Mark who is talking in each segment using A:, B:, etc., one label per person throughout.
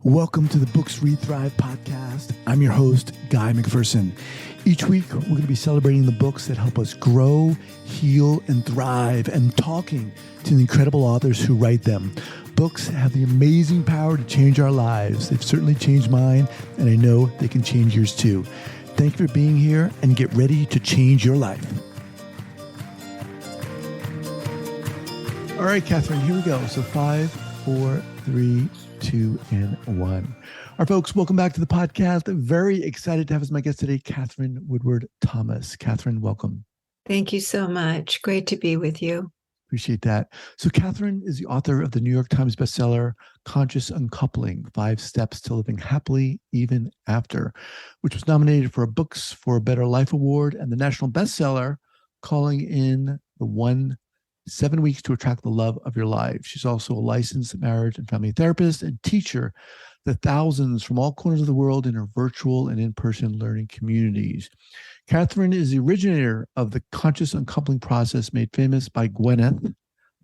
A: Welcome to the Books Read Thrive podcast. I'm your host, Guy McPherson. Each week, we're going to be celebrating the books that help us grow, heal, and thrive, and talking to the incredible authors who write them. Books have the amazing power to change our lives. They've certainly changed mine, and I know they can change yours too. Thank you for being here, and get ready to change your life. All right, Katherine, here we go. So 5, 4, 3, 2, and 1. All right, folks, welcome back to the podcast. I'm very excited to have as my guest today, Katherine Woodward Thomas. Katherine, welcome.
B: Thank you so much. Great to be with you.
A: Appreciate that. So Katherine is the author of the New York Times bestseller, Conscious Uncoupling, 5 Steps to Living Happily Even After, which was nominated for a Books for a Better Life Award and the national bestseller, Calling in the 7 Weeks to Attract the Love of Your Life. She's also a licensed marriage and family therapist and teacher to thousands from all corners of the world in her virtual and in-person learning communities. Katherine is the originator of the conscious uncoupling process made famous by Gwyneth.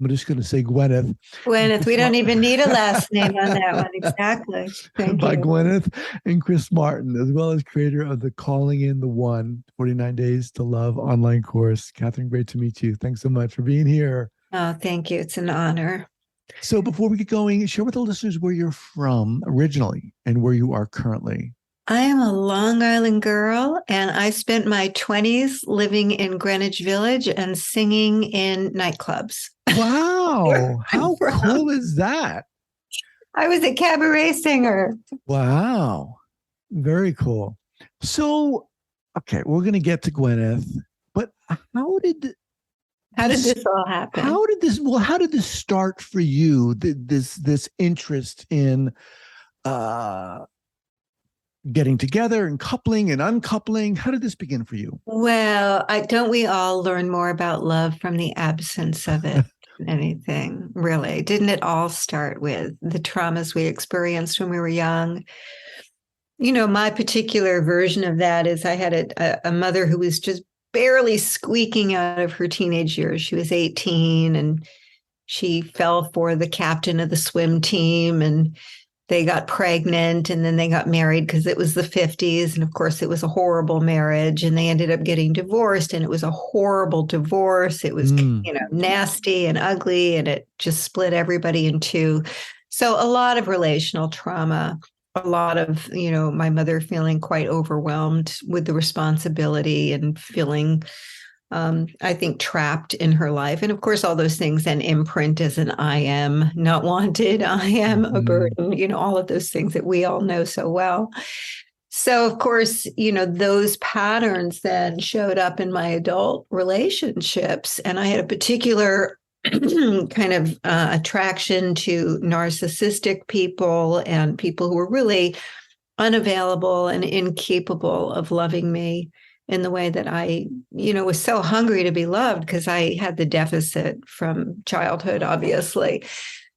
A: I'm just going to say Gwyneth.
B: Gwyneth, we don't even need a last name on that one. Exactly. Thank
A: by
B: you.
A: Gwyneth and Chris Martin, as well as creator of the Calling in the 49 Days to Love online course. Katherine, great to meet you. Thanks so much for being here.
B: Oh, thank you. It's an honor.
A: So before we get going, share with the listeners where you're from originally and where you are currently.
B: I am a Long Island girl, and I spent my 20s living in Greenwich Village and singing in nightclubs.
A: Wow. How cool is that?
B: I was a cabaret singer.
A: Wow. Very cool. So, okay, we're going to get to Gwyneth, but how did
B: this all happen?
A: How did this start for you? This interest in getting together and coupling and uncoupling. How did this begin for you?
B: Well, don't we all learn more about love from the absence of it? Anything, really? Didn't it all start with the traumas we experienced when we were young? You know, my particular version of that is I had a mother who was just barely squeaking out of her teenage years. She was 18 and she fell for the captain of the swim team, and they got pregnant, and then they got married because it was the 50s. And of course, it was a horrible marriage, and they ended up getting divorced, and it was a horrible divorce. It was, nasty and ugly, and it just split everybody in two. So a lot of relational trauma, a lot of, my mother feeling quite overwhelmed with the responsibility and feeling, I think, trapped in her life. And of course, all those things then imprint as an I am not wanted, I am a burden, all of those things that we all know so well. So, of course, those patterns then showed up in my adult relationships. And I had a particular kind of attraction to narcissistic people and people who were really unavailable and incapable of loving me in the way that I, was so hungry to be loved because I had the deficit from childhood, obviously.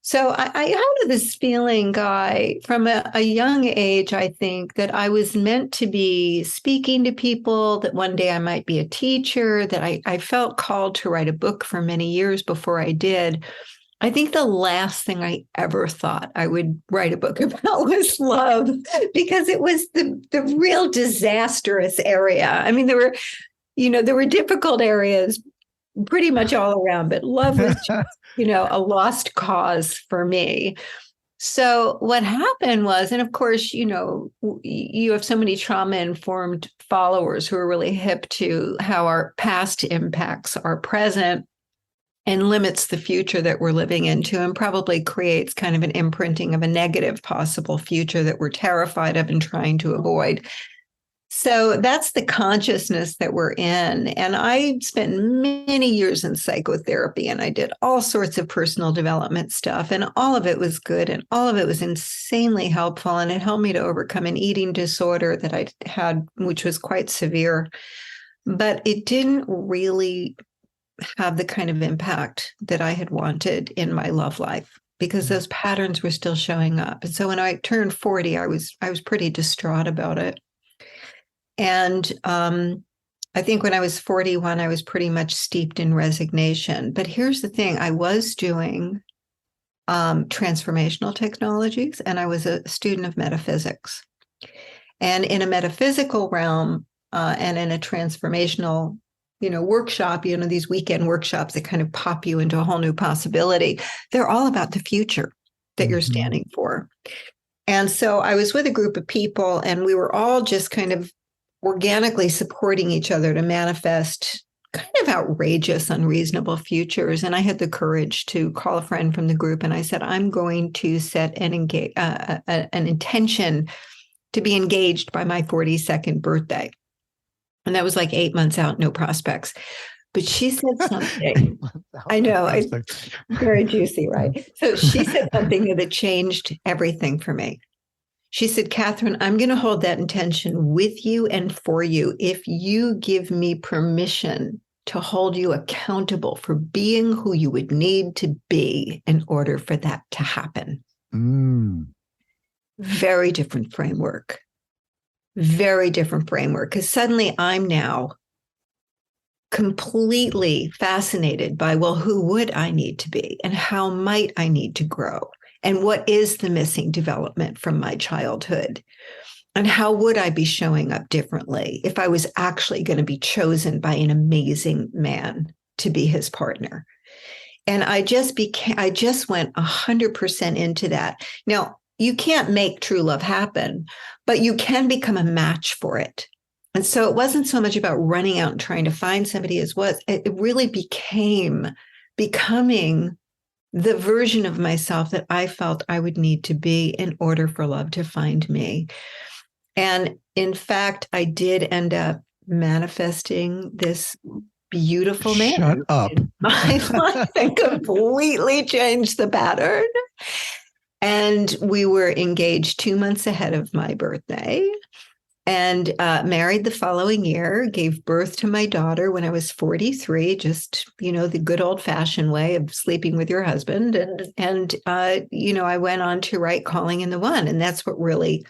B: So I had this feeling, Guy, from a young age, I think, that I was meant to be speaking to people, that one day I might be a teacher, that I felt called to write a book for many years before I did. I think the last thing I ever thought I would write a book about was love, because it was the real disastrous area. I mean, there were difficult areas pretty much all around, but love was just, a lost cause for me. So what happened was, and of course, you have so many trauma-informed followers who are really hip to how our past impacts our present and limits the future that we're living into, and probably creates kind of an imprinting of a negative possible future that we're terrified of and trying to avoid. So that's the consciousness that we're in. And I spent many years in psychotherapy, and I did all sorts of personal development stuff, and all of it was good, and all of it was insanely helpful. And it helped me to overcome an eating disorder that I had, which was quite severe, but it didn't really have the kind of impact that I had wanted in my love life, because those patterns were still showing up. And so when I turned 40, I was pretty distraught about it. And I think when I was 41, I was pretty much steeped in resignation. But here's the thing, I was doing transformational technologies, and I was a student of metaphysics. And in a metaphysical realm and in a transformational, workshop, these weekend workshops that kind of pop you into a whole new possibility, they're all about the future that you're standing for. And so I was with a group of people, and we were all just kind of organically supporting each other to manifest kind of outrageous, unreasonable futures. And I had the courage to call a friend from the group, and I said, I'm going to set an intention to be engaged by my 42nd birthday. And that was like 8 months out, no prospects. But she said something. I know, it's very juicy, right? So she said something that changed everything for me. She said, Katherine, I'm going to hold that intention with you and for you if you give me permission to hold you accountable for being who you would need to be in order for that to happen. Very different framework. Very different framework. Because suddenly I'm now completely fascinated by, well, who would I need to be and how might I need to grow? And what is the missing development from my childhood? And how would I be showing up differently if I was actually going to be chosen by an amazing man to be his partner? And I just went 100% into that. Now, you can't make true love happen, but you can become a match for it. And so it wasn't so much about running out and trying to find somebody as was. It really becoming the version of myself that I felt I would need to be in order for love to find me. And in fact, I did end up manifesting this beautiful man.
A: Shut up.
B: My life and completely changed the pattern. And we were engaged 2 months ahead of my birthday and married the following year, gave birth to my daughter when I was 43, just, the good old fashioned way of sleeping with your husband. And I went on to write Calling in the One. And that's what really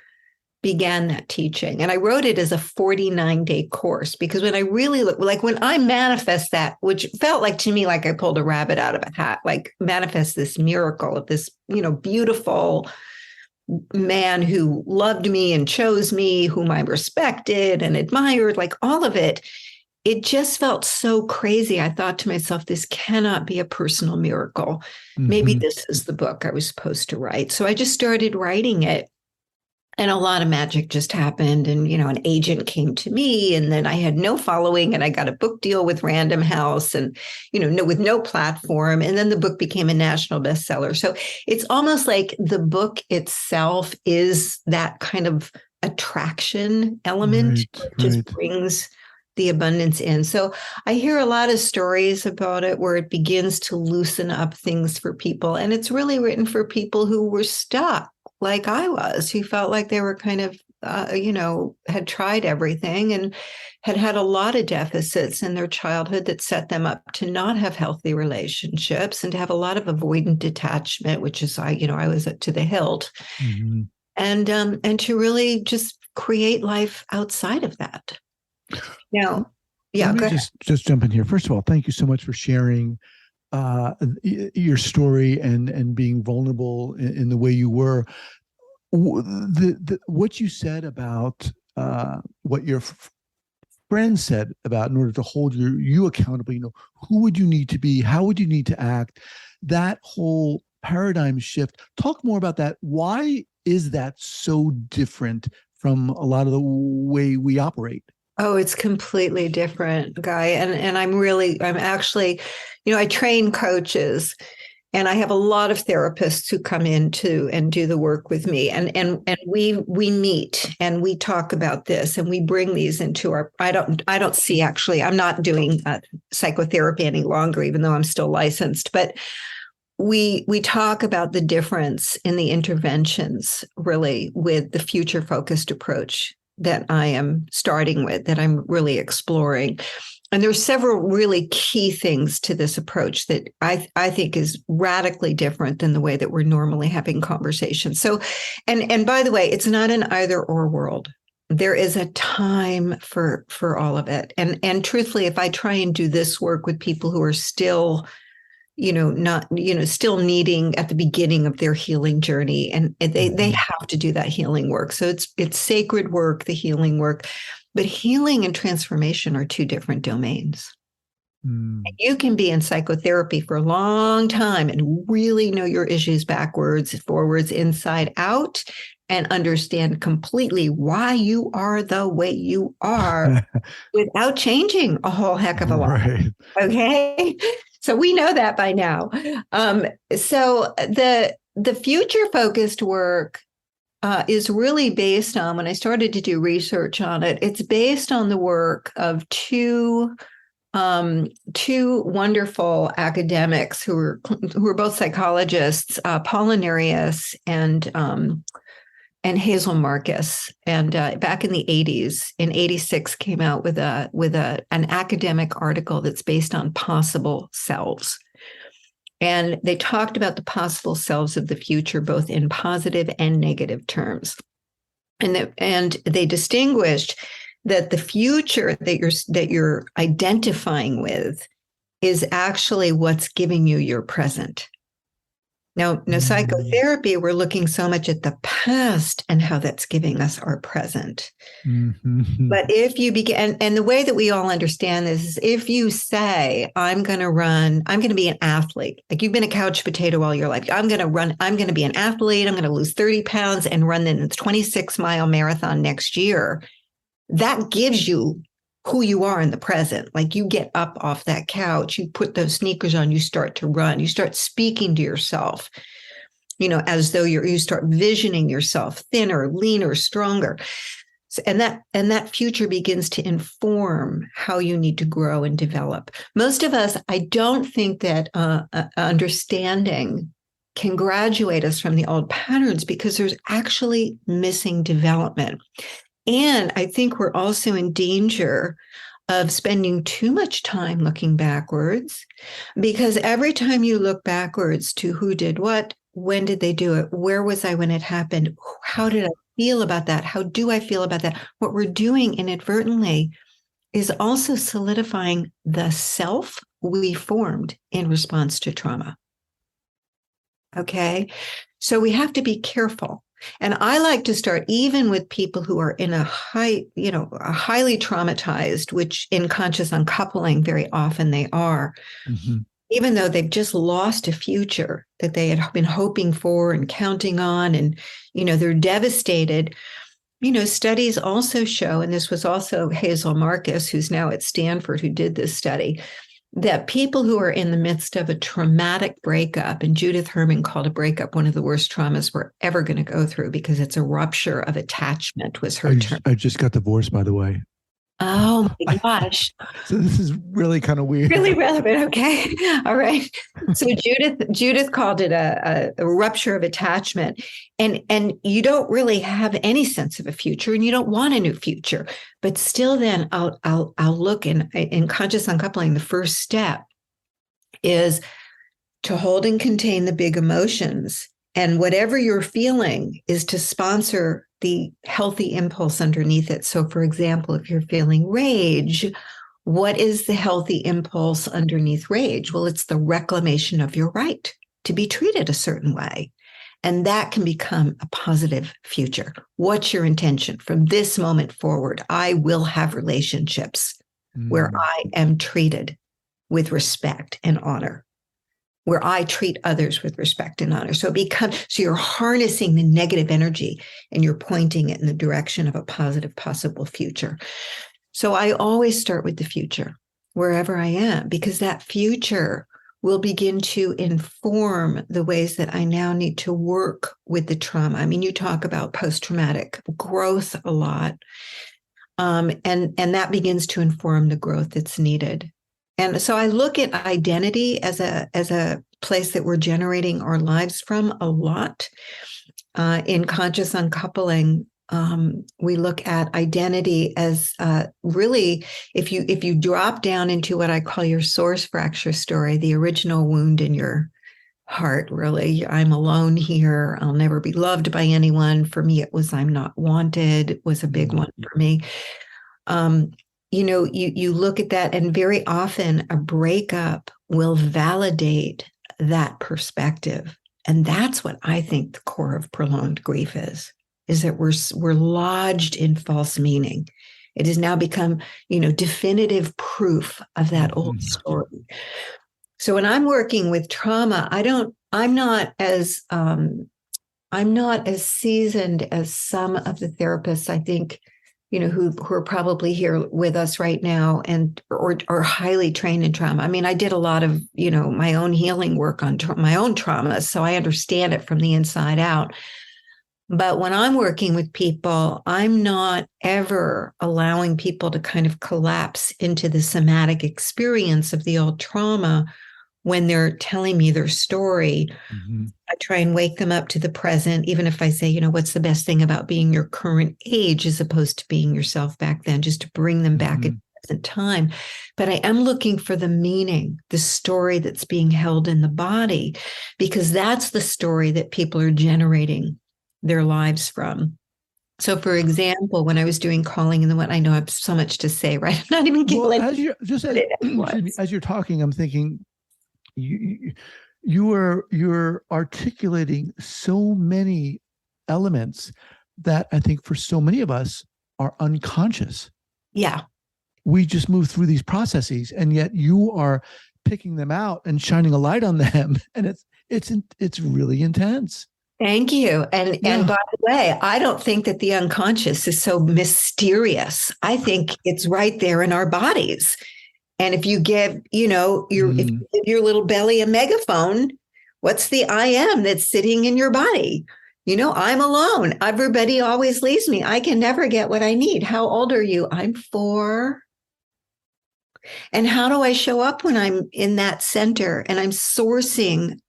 B: began that teaching. And I wrote it as a 49-day course because when I really look, like when I manifest that, which felt like to me, like I pulled a rabbit out of a hat, like manifest this miracle of this, beautiful man who loved me and chose me, whom I respected and admired, like all of it. It just felt so crazy. I thought to myself, this cannot be a personal miracle. Maybe this is the book I was supposed to write. So I just started writing it. And a lot of magic just happened. And, an agent came to me and then I had no following and I got a book deal with Random House and, with no platform. And then the book became a national bestseller. So it's almost like the book itself is that kind of attraction element that just brings the abundance in. So I hear a lot of stories about it where it begins to loosen up things for people. And it's really written for people who were stuck like I was, who felt like they were kind of, had tried everything and had a lot of deficits in their childhood that set them up to not have healthy relationships and to have a lot of avoidant detachment, which is, I was to the hilt, and to really just create life outside of that. Now, yeah,
A: let me just jump in here. First of all, thank you so much for sharing your story and being vulnerable in the way you were. What you said about what your friend said about in order to hold you accountable, who would you need to be? How would you need to act? That whole paradigm shift. Talk more about that. Why is that so different from a lot of the way we operate?
B: Oh, it's completely different, Guy. And I'm actually, I train coaches and I have a lot of therapists who come in and do the work with me. And we meet and we talk about this and we bring these into I don't see, actually, I'm not doing psychotherapy any longer, even though I'm still licensed, but we talk about the difference in the interventions really with the future focused approach that I am starting with, that I'm really exploring. And there's several really key things to this approach that I think is radically different than the way that we're normally having conversations. So, and by the way, it's not an either or world. There is a time for all of it. And truthfully, if I try and do this work with people who are still, not, still needing at the beginning of their healing journey. And they have to do that healing work. So it's sacred work, the healing work, but healing and transformation are two different domains. You can be in psychotherapy for a long time and really know your issues backwards, forwards, inside out, and understand completely why you are the way you are without changing a whole heck of a lot. Right. Okay. So we know that by now. So the future focused work is really based on, when I started to do research on it, it's based on the work of two wonderful academics who are both psychologists, Apollinarius and Hazel Marcus, and back in the 80s, in 86, came out with an academic article that's based on possible selves. And they talked about the possible selves of the future, both in positive and negative terms. And they distinguished that the future that you're identifying with is actually what's giving you your present. Now, psychotherapy, we're looking so much at the past and how that's giving us our present. Mm-hmm. But if you begin, and the way that we all understand this is, if you say, I'm going to be an athlete, like you've been a couch potato all your life, I'm going to be an athlete, I'm going to lose 30 pounds and run the 26-mile marathon next year. That gives you who you are in the present. Like, you get up off that couch, you put those sneakers on, you start to run, you start speaking to yourself, as though you start visioning yourself thinner, leaner, stronger. So, and that future begins to inform how you need to grow and develop. Most of us, I don't think that understanding can graduate us from the old patterns, because there's actually missing development. And I think we're also in danger of spending too much time looking backwards, because every time you look backwards to who did what, when did they do it, where was I when it happened, how did I feel about that, how do I feel about that, what we're doing inadvertently is also solidifying the self we formed in response to trauma. Okay, so we have to be careful. And I like to start even with people who are in a highly traumatized, which in conscious uncoupling, very often they are, even though they've just lost a future that they had been hoping for and counting on, and, they're devastated. Studies also show, and this was also Hazel Marcus, who's now at Stanford, who did this study, that people who are in the midst of a traumatic breakup, and Judith Herman called a breakup one of the worst traumas we're ever going to go through, because it's a rupture of attachment, was her term.
A: I just got divorced, by the way.
B: Oh my gosh.
A: So this is really kind of weird.
B: Really relevant. Okay. All right. So Judith called it a rupture of attachment. And you don't really have any sense of a future, and you don't want a new future. But still, then I'll look in conscious uncoupling, the first step is to hold and contain the big emotions. And whatever you're feeling is to sponsor the healthy impulse underneath it. So, for example, if you're feeling rage, what is the healthy impulse underneath rage? Well, it's the reclamation of your right to be treated a certain way. And that can become a positive future. What's your intention? From this moment forward, I will have relationships where I am treated with respect and honor, where I treat others with respect and honor. So you're harnessing the negative energy and you're pointing it in the direction of a positive possible future. So I always start with the future, wherever I am, because that future will begin to inform the ways that I now need to work with the trauma. I mean, you talk about post-traumatic growth a lot, and that begins to inform the growth that's needed. And so I look at identity as a place that we're generating our lives from a lot. In conscious uncoupling, we look at identity as really, if you drop down into what I call your source fracture story, the original wound in your heart, really, I'm alone here, I'll never be loved by anyone. For me, it was I'm not wanted. It was a big one for me. You look at that, and very often a breakup will validate that perspective. And that's what I think the core of prolonged grief is that we're lodged in false meaning. It has now become, definitive proof of that old story. So when I'm working with trauma, I'm not as seasoned as some of the therapists, I think, who are probably here with us right now and or highly trained in trauma. I mean, I did a lot of, my own healing work on my own trauma, so I understand it from the inside out. But when I'm working with people, I'm not ever allowing people to kind of collapse into the somatic experience of the old trauma when they're telling me their story. Mm-hmm. I try and wake them up to the present, even if I say, what's the best thing about being your current age as opposed to being yourself back then, just to bring them back in present time. But I am looking for the meaning, the story that's being held in the body, because that's the story that people are generating their lives from. So, for example, when I was doing calling and the one, I know I have so much to say, right? I'm not even getting
A: as you're talking, I'm thinking you're articulating so many elements that I think for so many of us are unconscious.
B: Yeah.
A: We just move through these processes, and yet you are picking them out and shining a light on them, and it's really intense.
B: Thank you. And by the way, I don't think that the unconscious is so mysterious. I think it's right there in our bodies. And if you give, if you give your little belly a megaphone, what's the I am that's sitting in your body? I'm alone. Everybody always leaves me. I can never get what I need. How old are you? I'm 4. And how do I show up when I'm in that center and I'm sourcing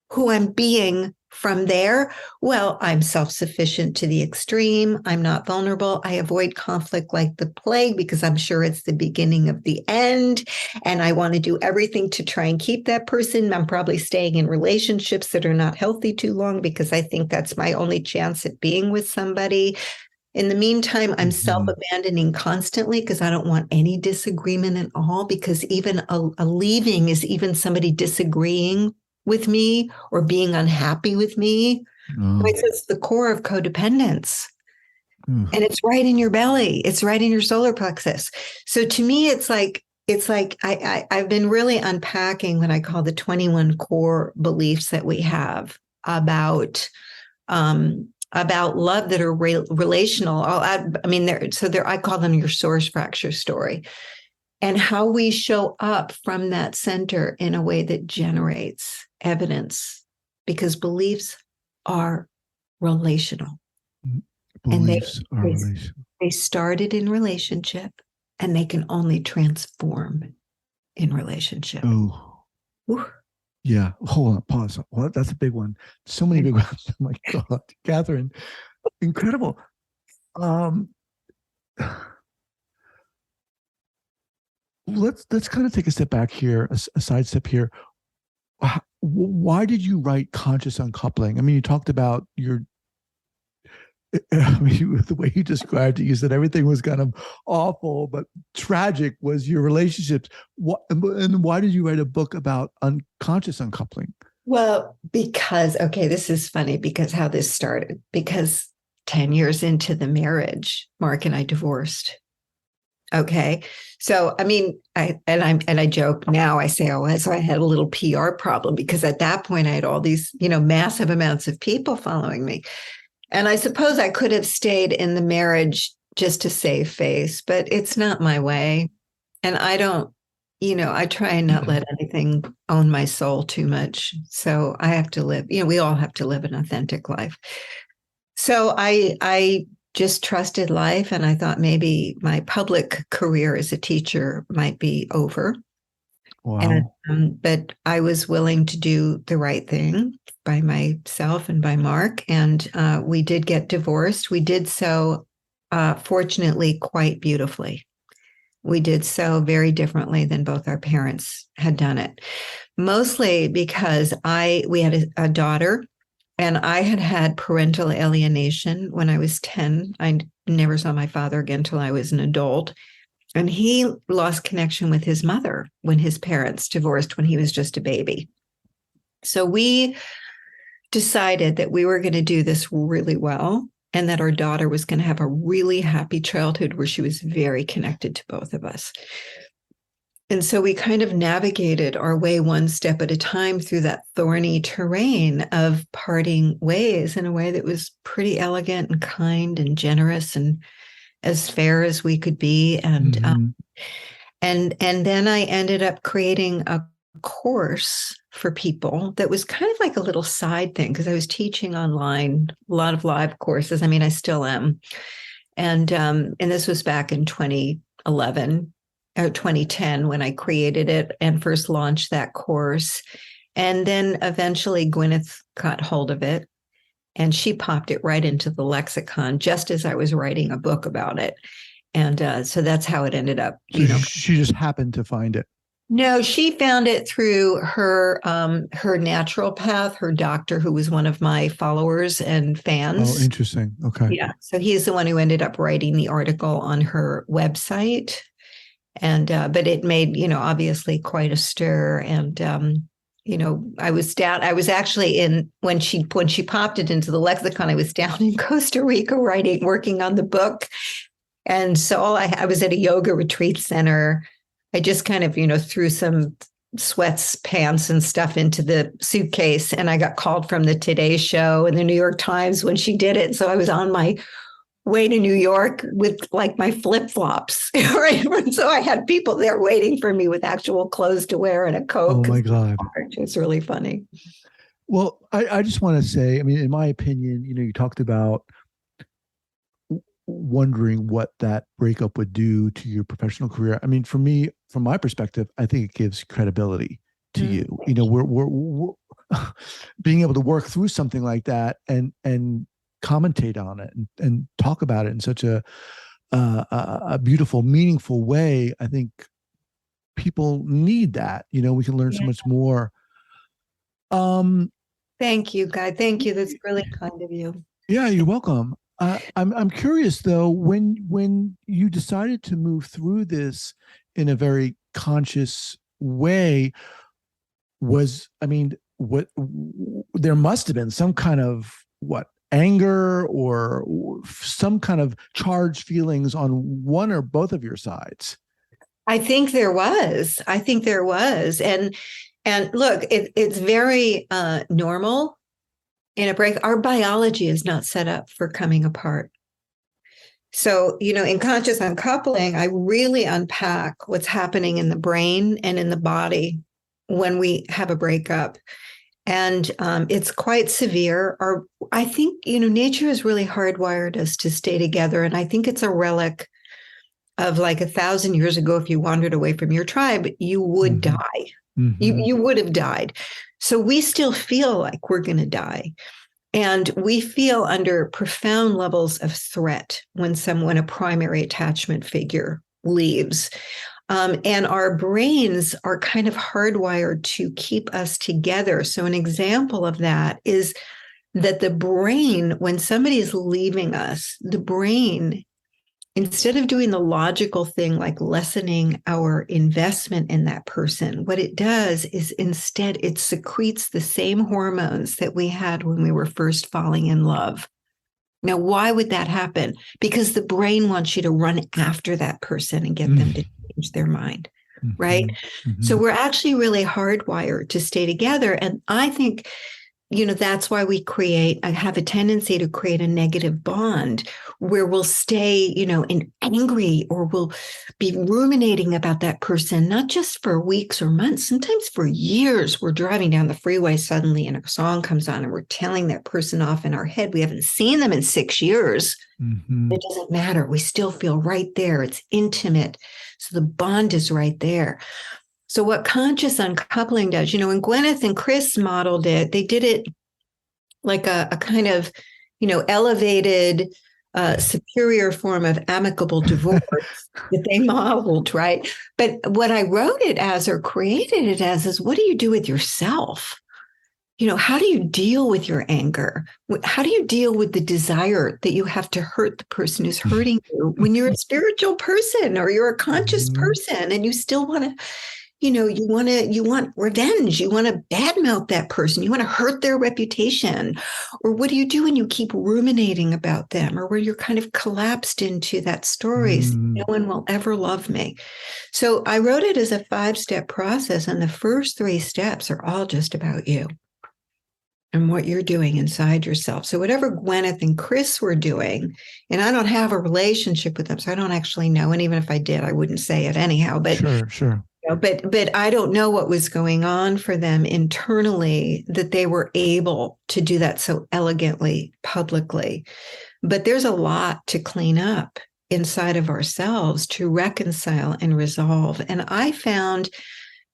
B: who I'm being from there? Well, I'm self-sufficient to the extreme. I'm not vulnerable. I avoid conflict like the plague because I'm sure it's the beginning of the end. And I want to do everything to try and keep that person. I'm probably staying in relationships that are not healthy too long because I think that's my only chance at being with somebody. In the meantime, I'm self-abandoning constantly because I don't want any disagreement at all, because even a leaving is even somebody disagreeing with me or being unhappy with me. Right? So it's the core of codependence. And it's right in your belly. It's right in your solar plexus. So to me, it's like I've been really unpacking what I call the 21 core beliefs that we have about love that are relational. I call them your source fracture story, and how we show up from that center in a way that generates evidence, because beliefs are relational.
A: Beliefs are relational.
B: They started in relationship, and they can only transform in relationship.
A: Oh, Ooh. Yeah. Hold on. Pause. Well, that's a big one. So many big ones. Oh my God, Katherine, incredible. Let's kind of take a step back here, a sidestep here. Why did you write Conscious Uncoupling? I mean, you talked about the way you described it, you said everything was kind of awful, but tragic was your relationships. And why did you write a book about unconscious uncoupling?
B: Well, this is funny because how this started, because 10 years into the marriage, Mark and I divorced. Okay. So, I mean, I joke now, I say, so I had a little PR problem, because at that point I had all these, massive amounts of people following me. And I suppose I could have stayed in the marriage just to save face, but it's not my way. And I don't, I try and not let anything own my soul too much. So I have to live, we all have to live an authentic life. So I just trusted life. And I thought maybe my public career as a teacher might be over.
A: Wow.
B: But I was willing to do the right thing by myself and by Mark. And we did get divorced. We did so, fortunately, quite beautifully. We did so very differently than both our parents had done it. Mostly because we had a daughter, and I had parental alienation when I was 10. I never saw my father again until I was an adult. And he lost connection with his mother when his parents divorced when he was just a baby. So we decided that we were going to do this really well and that our daughter was going to have a really happy childhood where she was very connected to both of us. And so we kind of navigated our way one step at a time through that thorny terrain of parting ways in a way that was pretty elegant and kind and generous and as fair as we could be. And then I ended up creating a course for people that was kind of like a little side thing because I was teaching online, a lot of live courses. I mean, I still am. And this was back in 2011 or 2010 when I created it and first launched that course. And then eventually Gwyneth got hold of it and she popped it right into the lexicon just as I was writing a book about it. And so that's how it ended up.
A: So she just happened to find it.
B: No, she found it through her naturopath, her doctor, who was one of my followers and fans.
A: Oh, interesting. Okay.
B: Yeah. So he's the one who ended up writing the article on her website. And but it made, obviously quite a stir. And I was actually when she popped it into the lexicon, I was down in Costa Rica working on the book. And so I was at a yoga retreat center. I just kind of, threw some sweats, pants and stuff into the suitcase. And I got called from the Today Show and the New York Times when she did it. So I was on my way to New York with like my flip-flops. Right? So I had people there waiting for me with actual clothes to wear and a coat.
A: Oh my God.
B: It's really funny.
A: Well, I just want to say, I mean, in my opinion, you talked about wondering what that breakup would do to your professional career. I mean, for me, from my perspective, I think it gives credibility to you. We're being able to work through something like that and commentate on it and talk about it in such a beautiful, meaningful way. I think people need that. We can learn so much more.
B: Thank you, Guy. Thank you. That's really kind of you.
A: Yeah, you're welcome. I'm curious though, when you decided to move through this in a very conscious way, there must have been some kind of anger or some kind of charged feelings on one or both of your sides.
B: I think there was. And look, it's very normal. In a break, our biology is not set up for coming apart. So, in conscious uncoupling, I really unpack what's happening in the brain and in the body when we have a breakup. And it's quite severe. I think, nature has really hardwired us to stay together. And I think it's a relic of like 1,000 years ago. If you wandered away from your tribe, you would die. Mm-hmm. You would have died. So we still feel like we're going to die. And we feel under profound levels of threat when a primary attachment figure leaves. And our brains are kind of hardwired to keep us together. So an example of that is that the brain, when somebody is leaving us, the brain, instead of doing the logical thing like lessening our investment in that person, what it does is instead it secretes the same hormones that we had when we were first falling in love. Now, why would that happen? Because the brain wants you to run after that person and get them to change their mind, right? Mm-hmm. So we're actually really hardwired to stay together. And I think, that's why I have a tendency to create a negative bond where we'll stay, in angry or we'll be ruminating about that person, not just for weeks or months, sometimes for years. We're driving down the freeway suddenly and a song comes on and we're telling that person off in our head. We haven't seen them in 6 years. Mm-hmm. It doesn't matter. We still feel right there. It's intimate. So the bond is right there. So what conscious uncoupling does, when Gwyneth and Chris modeled it, they did it like a kind of, elevated, superior form of amicable divorce that they modeled, right? But what I wrote it as or created it as is, what do you do with yourself? how do you deal with your anger? How do you deal with the desire that you have to hurt the person who's hurting you when you're a spiritual person or you're a conscious person and you still want to, you want revenge. You want to badmouth that person. You want to hurt their reputation. Or what do you do when you keep ruminating about them or where you're kind of collapsed into that story? No one will ever love me. So I wrote it as a 5-step process. And the first 3 steps are all just about you and what you're doing inside yourself. So whatever Gwyneth and Chris were doing, and I don't have a relationship with them, so I don't actually know. And even if I did, I wouldn't say it anyhow. But
A: sure.
B: But I don't know what was going on for them internally that they were able to do that so elegantly publicly. But there's a lot to clean up inside of ourselves to reconcile and resolve. And I found,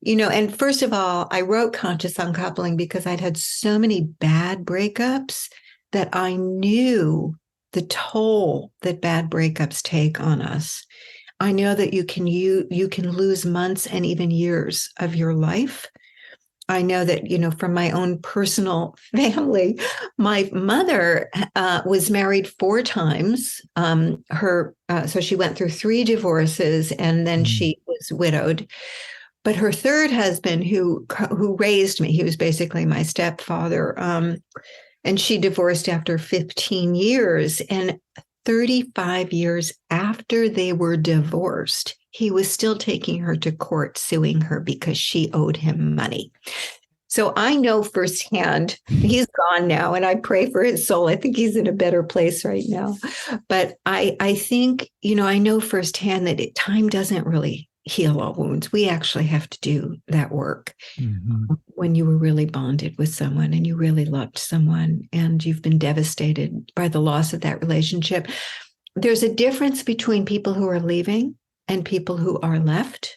B: and first of all, I wrote Conscious Uncoupling because I'd had so many bad breakups that I knew the toll that bad breakups take on us. I know that you can lose months and even years of your life. I know that, from my own personal family, my mother was married 4 times. So she went through 3 divorces and then she was widowed. But her third husband, who raised me, he was basically my stepfather, and she divorced after 15 years. And 35 years after they were divorced, he was still taking her to court, suing her because she owed him money. So I know firsthand, he's gone now, and I pray for his soul. I think he's in a better place right now. But I think, I know firsthand that time doesn't really heal all wounds. We actually have to do that work when you were really bonded with someone and you really loved someone and you've been devastated by the loss of that relationship. There's a difference between people who are leaving and people who are left.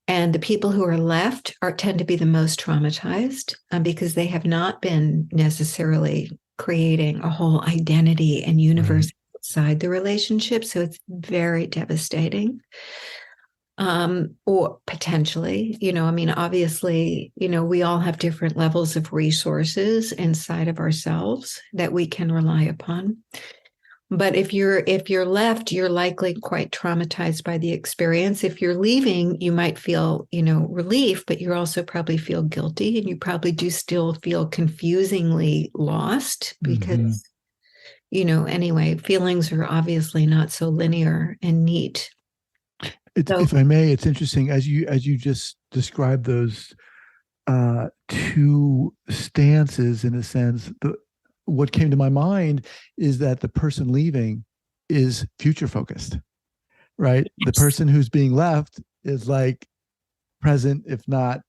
B: And the people who are left tend to be the most traumatized because they have not been necessarily creating a whole identity and universe outside the relationship. So it's very devastating. Or potentially, obviously, we all have different levels of resources inside of ourselves that we can rely upon. But if you're left, you're likely quite traumatized by the experience. If you're leaving, you might feel, relief, but you also probably feel guilty, and you probably do still feel confusingly lost because, anyway, feelings are obviously not so linear and neat.
A: If I may, it's interesting as you just described those 2 stances in a sense. What came to my mind is that the person leaving is future focused, right? The person who's being left is like present, if not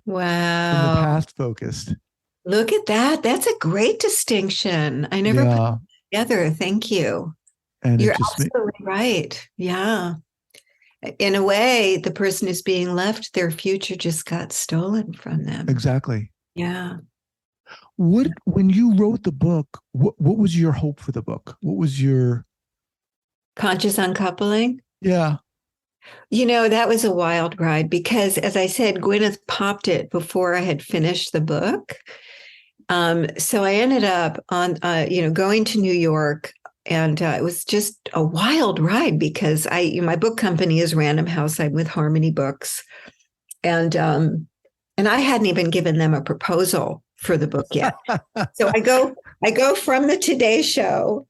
A: in the past focused.
B: Look at that. That's a great distinction. I never put it together. Thank you. And you're absolutely right. Yeah. In a way, the person who's being left, their future just got stolen from them.
A: Exactly.
B: Yeah.
A: When you wrote the book, what was your hope for the book? What was your
B: Conscious Uncoupling?
A: Yeah.
B: That was a wild ride because, as I said, Gwyneth popped it before I had finished the book. So I ended up on, going to New York. And it was just a wild ride because my book company is Random House. I'm with Harmony Books, and I hadn't even given them a proposal for the book yet. So I go from the Today Show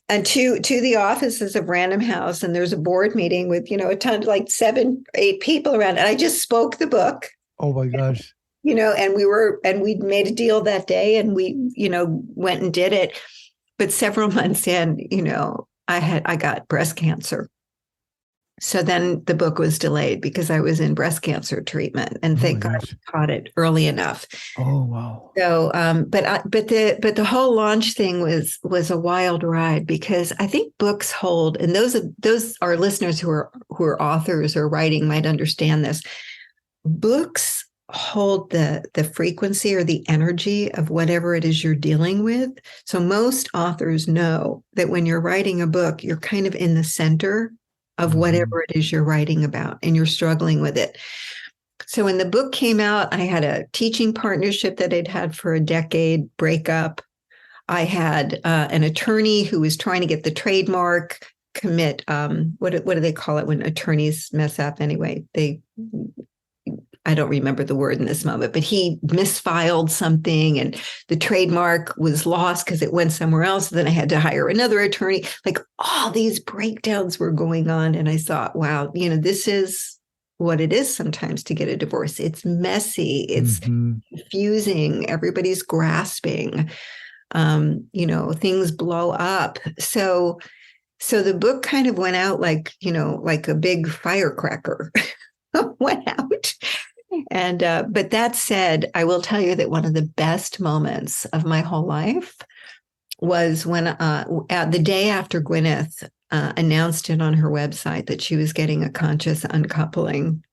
B: and to the offices of Random House, and there's a board meeting with a ton, like 7, 8 people around, and I just spoke the book.
A: Oh my gosh!
B: And we'd made a deal that day, and we went and did it. But several months in, I got breast cancer. So then the book was delayed because I was in breast cancer treatment, and thank God I caught it early enough.
A: Oh wow!
B: So, but the whole launch thing was a wild ride because I think books hold, and those are listeners who are authors or writing might understand this. Books hold the frequency or the energy of whatever it is you're dealing with. So most authors know that when you're writing a book, you're kind of in the center of whatever it is you're writing about and you're struggling with it. So when the book came out, I had a teaching partnership that I'd had for a decade, breakup. I had an attorney who was trying to get the trademark commit. What do they call it when attorneys mess up? Anyway, I don't remember the word in this moment, but he misfiled something and the trademark was lost because it went somewhere else. Then I had to hire another attorney. Like all these breakdowns were going on. And I thought, wow, this is what it is sometimes to get a divorce. It's messy. It's confusing. Everybody's grasping. Things blow up. So the book kind of went out like a big firecracker went out. And but that said, I will tell you that one of the best moments of my whole life was when the day after Gwyneth announced it on her website that she was getting a conscious uncoupling.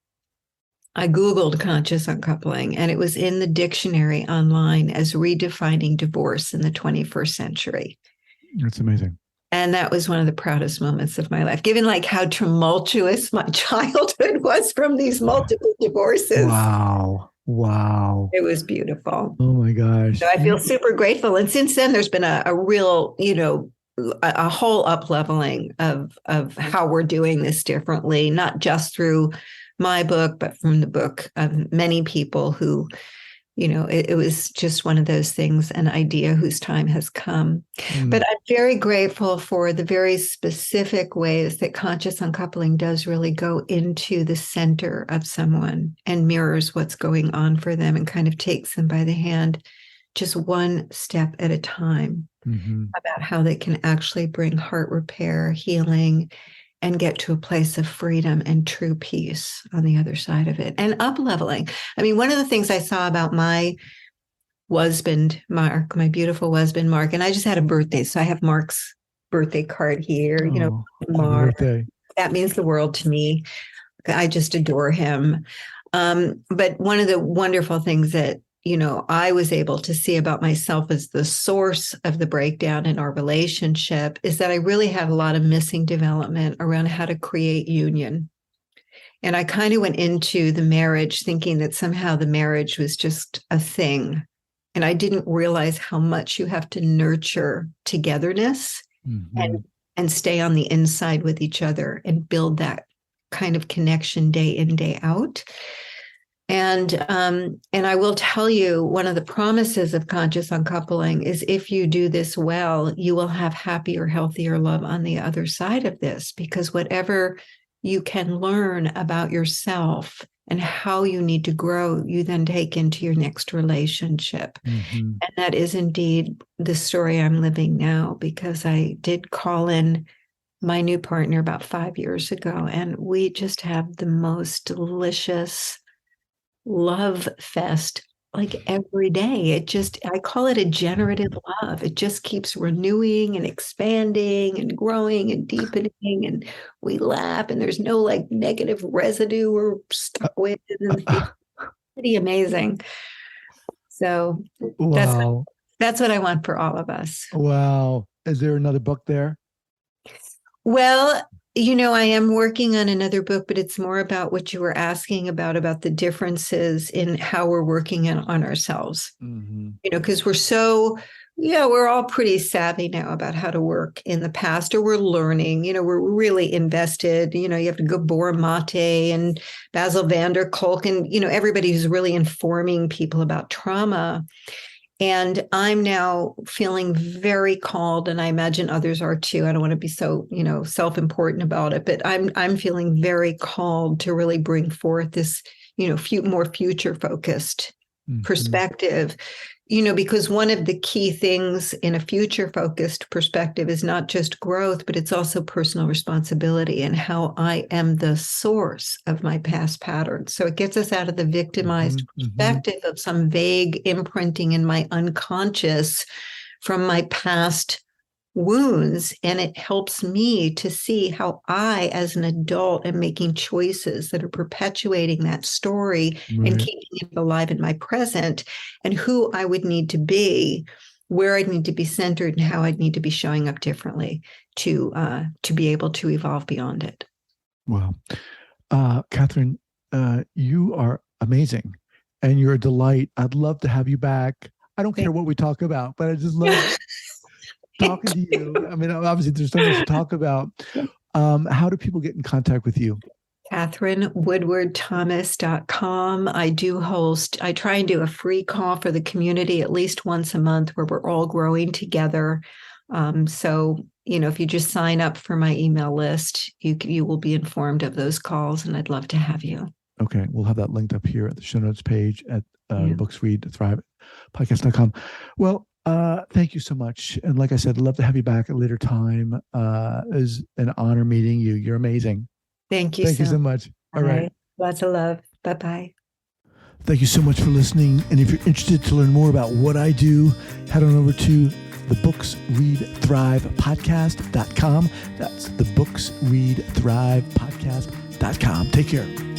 B: I Googled conscious uncoupling, and it was in the dictionary online as redefining divorce in the 21st century.
A: That's amazing.
B: And that was one of the proudest moments of my life, given like how tumultuous my childhood was from these multiple divorces.
A: Wow.
B: It was beautiful.
A: Oh my gosh.
B: So I feel super grateful. And since then, there's been a real, a whole up leveling of how we're doing this differently, not just through my book, but from the book of many people who, it was just one of those things, an idea whose time has come. But I'm very grateful for the very specific ways that conscious uncoupling does really go into the center of someone and mirrors what's going on for them and kind of takes them by the hand, just one step at a time, about how they can actually bring heart repair, healing, and get to a place of freedom and true peace on the other side of it, and up leveling. I mean, one of the things I saw about my husband, Mark, my beautiful husband, Mark, and I just had a birthday. So I have Mark's birthday card here, Mark, that means the world to me. I just adore him. But one of the wonderful things that, I was able to see about myself as the source of the breakdown in our relationship is that I really had a lot of missing development around how to create union. And I kind of went into the marriage thinking that somehow the marriage was just a thing. And I didn't realize how much you have to nurture togetherness and stay on the inside with each other and build that kind of connection day in, day out. And I will tell you, one of the promises of conscious uncoupling is if you do this well, you will have happier, healthier love on the other side of this, because whatever you can learn about yourself and how you need to grow, you then take into your next relationship. And that is indeed the story I'm living now, because I did call in my new partner about 5 years ago, and we just have the most delicious love fest like every day. I call it a generative love. It just keeps renewing and expanding and growing and deepening, and we laugh, and there's no like negative residue we're stuck with. And it's pretty amazing. So
A: wow,
B: that's what I want for all of us.
A: Wow. Is there another book there?
B: Well, I am working on another book, but it's more about what you were asking about the differences in how we're working on ourselves. Because we're all pretty savvy now about how to work in the past, or we're learning, we're really invested. You have to go Bora Mate and Basil van der Kolk and, everybody who's really informing people about trauma. And I'm now feeling very called, and I imagine others are too. I don't want to be so, self-important about it, but I'm feeling very called to really bring forth this, more future-focused perspective. Because one of the key things in a future-focused perspective is not just growth, but it's also personal responsibility and how I am the source of my past patterns. So it gets us out of the victimized perspective of some vague imprinting in my unconscious from my past wounds. And it helps me to see how I, as an adult, am making choices that are perpetuating that story and keeping it alive in my present, and who I would need to be, where I'd need to be centered, and how I'd need to be showing up differently to be able to evolve beyond it.
A: Wow. Katherine, you are amazing. And you're a delight. I'd love to have you back. I don't care
B: Thank
A: what we talk about, but I just love talking to you. I mean, obviously, there's so much to talk about. How do people get in contact with you?
B: Katherine, woodwardthomas.com. I try and do a free call for the community at least once a month where we're all growing together. So, if you just sign up for my email list, you will be informed of those calls, and I'd love to have you.
A: Okay. We'll have that linked up here at the show notes page at Books Read Thrive podcast.com. Well, thank you so much. And like I said, I'd love to have you back at a later time. It was an honor meeting you. You're amazing.
B: Thank you.
A: Thank you so much. All right.
B: Lots of love. Bye-bye.
A: Thank you so much for listening. And if you're interested to learn more about what I do, head on over to the Books Read Thrive podcast.com. That's the Books Read Thrive podcast.com. Take care.